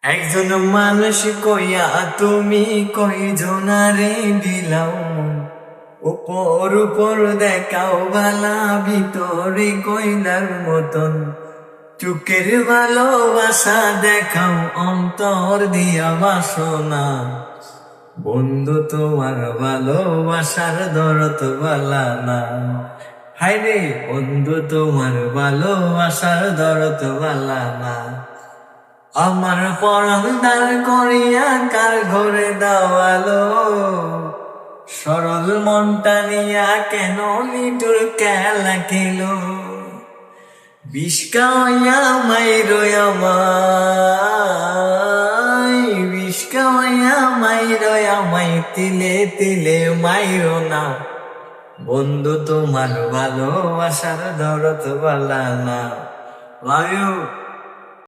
একজন মানুষ কইয়া তুমি কয়জনারে দিলাও মন। উপর উপর দেখাও ভালা, ভিতরে কইলার মতন। চুকের ভালোবাসা দেখাও, অন্তর দিয়া বাসনা। বন্ধু তোমার ভালোবাসার দরদ বালা না। হায়রে বন্ধু তোমার ভালোবাসার দরদ বালা না। আমার পরাণ দাঁড় করিয়া কার ঘরে দাওয়ালো, সরল মনটা নিয়া কেন নিটুর খেলা খেলো। বিষ খাওয়াইয়া মাইরো আমায়, বিষ খাওয়াইয়া মাইরো আমায়, তিলে তিলে মাইরো না। বন্ধু তোমার ভালোবাসার দরদ বালা না। Love you.